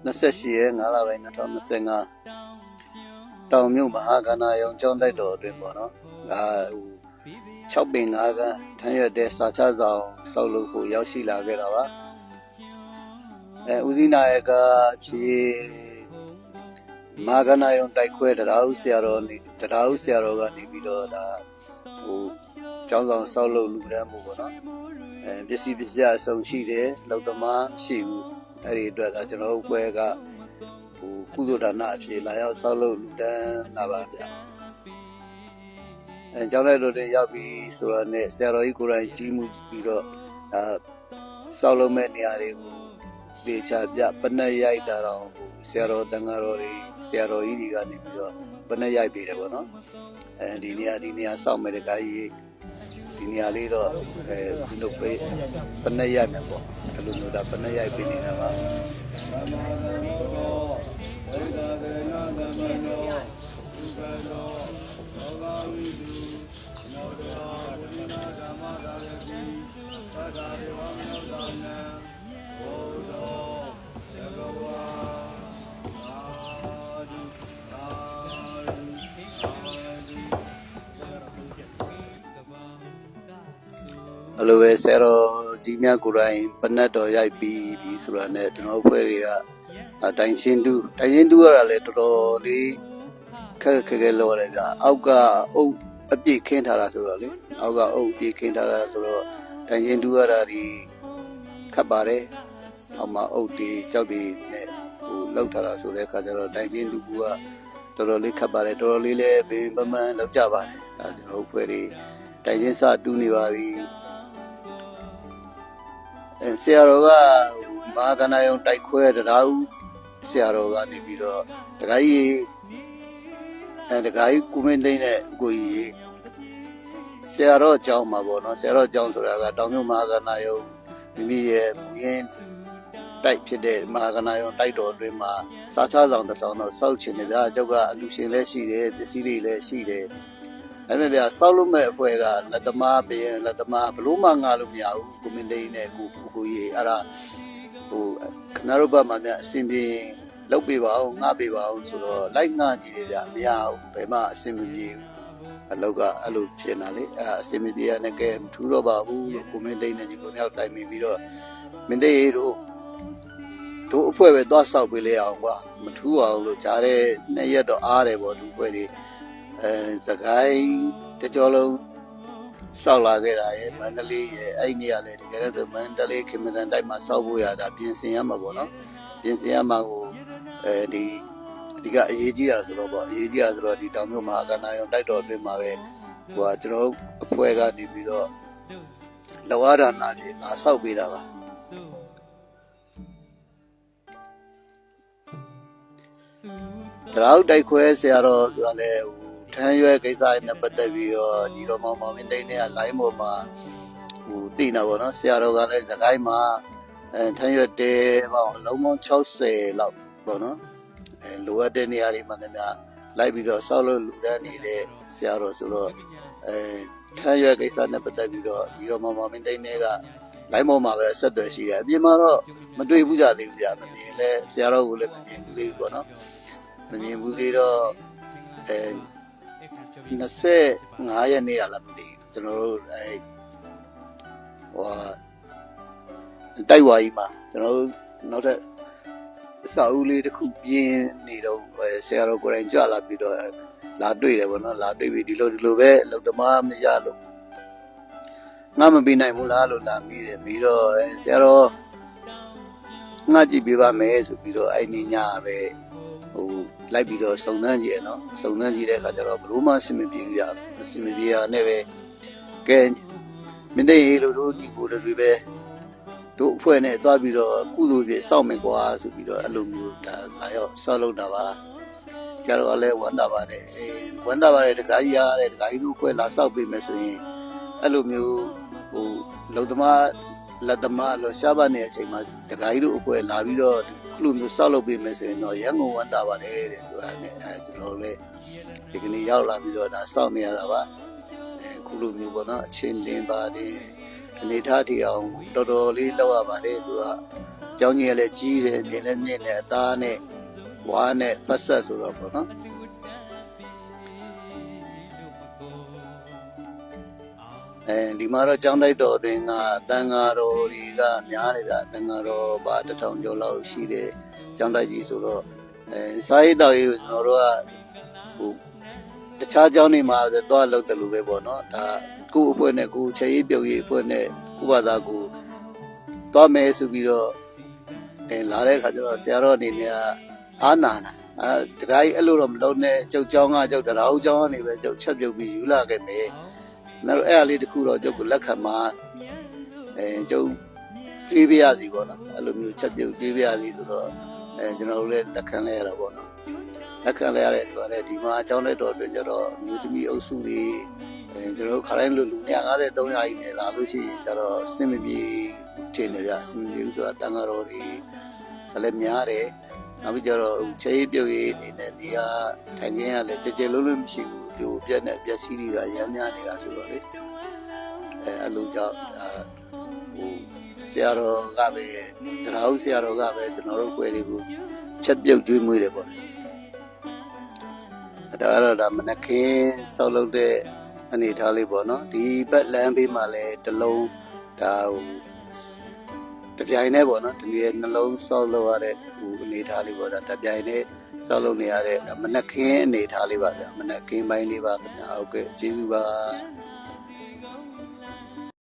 28 5 လပိုင်း 2025 တောင်မြို့မဟာကဏယုံကျောင်းတိုက်တော်အတွင်းပေါ့နော်6 ပင် 5 ကန်းထမ်းရွက်တဲ့စာချဆောင်ဆောက်လုပ်ဖို့ရောက်ရှိလာခဲ့တာပါဦးစီးနာယကဖြစ်မဟာကဏယုံတိုက်ခွဲတရားဦးဆရာတော်ကနေပြီးတော့ဒါကျောင်းဆောင်ဆောက်လုပ်လူတန်းမှုပေါ့နော်ပစ္စည်းအစုံရှိတယ်လောက်သမားရှိဘူးအဲ့ဒီအတွက်ကကျွန်တော်တို့ဘွဲကကုသိုလ်ဒါနအဖြစ်လာရောက်ဆောက်လုပ်လူတန်းလာပါဗျကျောင်းလိုက်တို့တွေရောက်ပြီးဆိုတော့ねဆရာတော်ကြီးကိုယ်တိုင်ကြီးမှုပြီးတော့ဆောက်လုပ်မဲ့နေရာတွေကိုဒေချာပြပနက်ရိုက်တာတော့ဆရာတော်တန်ဃာတော်တွေဆရာတော်ကြီးတွေကနေပြီးတော့ပနက်ရိုက်ပေးတယ်ပေါ့နော်ဒီနေရာဆောက်မဲ့တဲ့ခါကြီးဒီနေရာလေးတော့ဒီလိုပနက်ရိုက်မယ်ပေါ့အဲ့လိုမျိုးဒါပနက်ရိုက်ပေးနေတာပါအဲ့လိုပဲဆရာတော်ကြီးများကိုယ်တိုင်ပနက်တော်ရိုက်ပြီးဆိုတာနဲ့ကျွန်တော်ဖွဲ့တွေကတိုင်ချင်းတူရတာလေတော်တော်လေးခက်ခဲလောရတယ်ဗျအောက်ကအုပ်အပြည့်ခင်းထားတာဆိုတော့လေအောက်ကအုပ်အပြည့်ခင်းထားတာဆိုတော့တိုင်ချင်းတူရတာဒီခက်ပါတယ်အောက်မှာအုပ်တွေကြောက်တွေနဲ့လောက်ထားတာဆိုတဲ့အခါကျတော့တိုင်ချင်းတူကတော်တော်လေးခက်ပါတယ်တော်တော်လေးလည်းပင်ပန်းလောက်ကြပါတယ်ဒါကျွန်တော်ဖွဲ့တွေတိုင်ချင်းစတူးနေပါပြီဆရာတော်ကမဟာကဏယုံတိုက်ခွဲတရားဦးဆရာတော်ကနေပြီးတော့တခါကြီးကိုမင်းသိန်းနဲ့ကိုကြီးဆရာတော်ကျောင်းမှာပေါ့နော်ဆရာတော်ကျောင်းဆိုတာကတောင်မြို့မဟာကဏယုံမိမိရဲ့မူရင်းတိုက်ဖြစ်တဲ့မဟာကဏယုံတိုက်တော်အတွင်းမှာစာချဆောင်တစ်ဆောင်တော့စောက်ချင်တယ်ဗျာကျောက်ကအလူရှင်လည်းရှိတယ်ပစ္စည်းတွေလည်းရှိတယ်အဲ့မဲ့ဗျာစောက်လို့မဲ့အဖွဲ့ကလက်သမားပြင်လက်သမားဘလို့မှငါလို့မရဘူးကိုမင်းသိန်းနဲ့ကိုကြီးအဲ့ဒါခဏတော့ဘာမှများအစဉ်ပြေလောက်ပေးပါအောင်ငှပေးပါအောင်ဆိုတော့လိုက်ငှကြည့်တယ်ဗျမရဘူးဘယ်မှအစဉ်မပြေဘူးအလောက်ကအဲ့လိုဖြစ်နေတာလေအစဉ်မပြေရနဲ့ကဲမထူတော့ပါဘူးလို့ကိုမင်းသိန်းနဲ့ညီကိုရောက်တိုင်ပြီးတော့မင်းသိန်းတို့အဖွဲ့ပဲသွားဆောက်ပေးလေအောင်ကွာမထူအောင်လို့ကြားတဲ့နှစ်ရက်တော့အားတယ်ပေါ့လူအဖွဲ့တွေစကိုင်းတကြောလုံးဆောက်လာခဲ့တာရဲ့မန္တလေးရဲ့အဲ့ဒီနေရာလေတကယ်တော့မန္တလေးခင်မကန်တိုက်မှာဆောက်ဖို့ရတာပြင်ဆင်ရမှာပေါ့နော်ပြင်ဆင်ရမှာကိုဒီအဓိကအရေးကြီးတာဆိုတော့ပေါ့အရေးကြီးတာဆိုတော့ဒီတောင်မြို့မဟာကဏယုံတိုက်တော်အတွင်းမှာပဲကျွန်တော်အဖွဲ့ကနေပြီးတော့လောဝဒါနာတွေလာဆောက်ပေးတာပါတရားတိုက်ခွဲဆရာတော်ဆိုတာလေထမ်းရွက်ကိစ္စနဲ့ပတ်သက်ပြီးတော့ညီတော်မောင်မင်းသိန်းနဲ့လိုင်းပေါ်မှာတည်နေပါတော့ဆရာတော်ကလည်းသခိုင်းမှာထမ်းရွက်တဲပေါင်းအလုံးပေါင်း60လောက်ပေါ့နော်လိုအပ်တဲ့နေရာတွေမှာလည်းလိုက်ပြီးတော့ဆောက်လို့လူတန်းနေတဲ့ဆရာတော်ဆိုတော့ထမ်းရွက်ကိစ္စနဲ့ပတ်သက်ပြီးတော့ညီတော်မောင်မင်းသိန်းနဲ့ကလိုင်းပေါ်မှာပဲအဆက်အသွယ်ရှိတယ်အပြင်မှာတော့မတွေ့ဘူးကြသေးဘူးဗျာမမြင်လဲဆရာတော်ကိုလည်းမမြင်ဘူးသေးဘူးပေါ့နော်မမြင်ဘူးသေးတော့25 ရက်နေ့ရလားမသိဘူးကျွန်တော်တို့တိုက်ဝါကြီးမှာကျွန်တော်တို့နောက်ထပ်စာအုပ်လေးတစ်ခုပြင်းနေတော့ဆရာတော်ကိုယ်တိုင်ကြွလာပြီးတော့လာတွေ့တယ်ပေါ့နော်လာတွေ့ပြီးဒီလိုပဲအလုပ်သမားမရလို့ငါမပေးနိုင်ဘူးလားလို့လာပြီးတယ်ပြီးတော့ဆရာတော်ငါကြည့်ပေးပါမယ်ဆိုပြီးတော့အဲ့ဒီညပဲလိုက်ပြီးတော့စုံစမ်းကြည့်ရနော်စုံစမ်းကြည့်တဲ့အခါကျတော့ဘလို့မှအဆင်မပြေဘူးဗျအဆင်မပြေရနဲ့ပဲကဲမင်းတို့လိုတို့ဒီကိုတွေပဲတို့အဖွဲ့နဲ့တွားပြီးတော့ကုသိုလ်ပြစောင့်မယ်ကွာဆိုပြီးတော့အဲ့လိုမျိုးဒါလာရောက်ဆောက်လုပ်တာပါဆရာတော်ကလည်းဝမ်းသာပါတယ်တခါကြီးရတယ်တခါကြီးတို့အဖွဲ့လာဆောက်ပေးမယ်ဆိုရင်အဲ့လိုမျိုးလုံသမားလက်သမားလို့ရှားပါနေတဲ့အချိန်မှာတခါကြီးတို့အဖွဲ့လာပြီးတော့လူမျိုးဆောက်လုပ်ပေးမယ်ဆိုရင်တော့ရန်ကုန်ဝမ်းသာပါတယ်တဲ့ဆိုတာနဲ့ကျွန်တော်လည်းဒီကနေ့ရောက်လာပြီးတော့ဒါစောင့်နေရတာပါခုလိုမျိုးပေါ့နော်အချင်းတင်ပါတယ် အနေထားထီအောင်တော်တော်လေးလောက်ရပါတယ်သူကကျောင်းကြီးကလည်းကြီးတယ်မြင်လည်းမြင်တယ်အသားနဲ့ဝါးနဲ့ဖက်ဆက်ဆိုတော့ပေါ့နော်ဒီမှာတော့ကျောင်းတိုက်တော်တွင်ကတန်ဃာတော်တွေကများတယ်ဗျတန်ဃာတော်ပါ1000ကျော်လောက်ရှိတယ်ကျောင်းတိုက်ကြီးဆိုတော့စာရေးတော်ကြီးကျွန်တော်တို့ကဟိုတခြားကျောင်းတွေမှာသွားလောက်တယ်လို့ပဲပေါ့နော်ဒါကိုယ့်အဖွဲ့နဲ့ကိုယ်ချေရေးပြုတ်ရေးအဖွဲ့နဲ့ကိုယ့်ဘာသာကိုသွားမယ်ဆိုပြီးတော့လာတဲ့အခါကျတော့ဆရာတော်အနေနဲ့အားနာတာတခါကြီးအဲ့လိုတော့မလုံးနဲ့ကျုပ်ကျောင်းကကျုပ်တရားဦးကျောင်းကနေပဲကျုပ်ချက်ပြုတ်ပြီးယူလာခဲ့မယ်နောက်တော့အဲ့အလေးတစ်ခုတော့ကျုပ်ကိုလက်ခံမှာကျုပ်ပြေးပြရစီပေါ့နော်အဲ့လိုမျိုးချက်ပြုတ်ပြေးပြရစီဆိုတော့ကျွန်တော်တို့လည်းလက်ခံလဲရတာပေါ့နော်လက်ခံလဲရတယ်ဆိုတော့ဒီမှာအကြောင်းတဲ့တော်အတွင်းကျတော့မြို့သမီးအုပ်စုတွေကျွန်တော်တို့ခါတိုင်းလူ250 300ကြီးနဲ့လာလို့ရှိရင်ကျတော့စင်မပြေထင်တယ်ဗျစင်မပြေဆိုတာတန်ဃာတော်တွေလည်းများတယ်နောက်ပြီးကျတော့ချေးပြုတ်ရေးအနေနဲ့နေရာထိုင်ခင်းကလည်းကြဲကြဲလုံးလုံးမရှိဘူးဒီပြက်နဲ့ပြက်စီးတွေကရမ်းများနေတာဆိုတော့လေအဲ့လိုကြောင့်ဟိုဆရာတော်ကပဲတရားဦးဆရာတော်ကပဲကျွန်တော်တို့ကိုယ်တွေကိုချက်ပြုတ်ကျွေးမွေးတယ်ပေါ့ဒါကတော့ဒါမနက်ခင်းဆောက်လုပ်တဲ့အနေထားလေးပေါ့နော်ဒီဘက်လမ်းဘေးမှာလည်းတလုံးဒါဟိုတပြိုင်နဲ့ပေါ့နော်ဒီနေ့နှလုံးဆောက်လုပ်ရတဲ့ဟိုအနေထားလေးပေါ့ဒါတပြိုင်နဲ့ဆောက်လုပ်နေရတဲ့မနက်ခင်းအနေထားလေးပါဗျာမနက်ခင်းပိုင်းလေးပါခင်ဗျာဟုတ်ကဲ့ကျေးဇူးပါ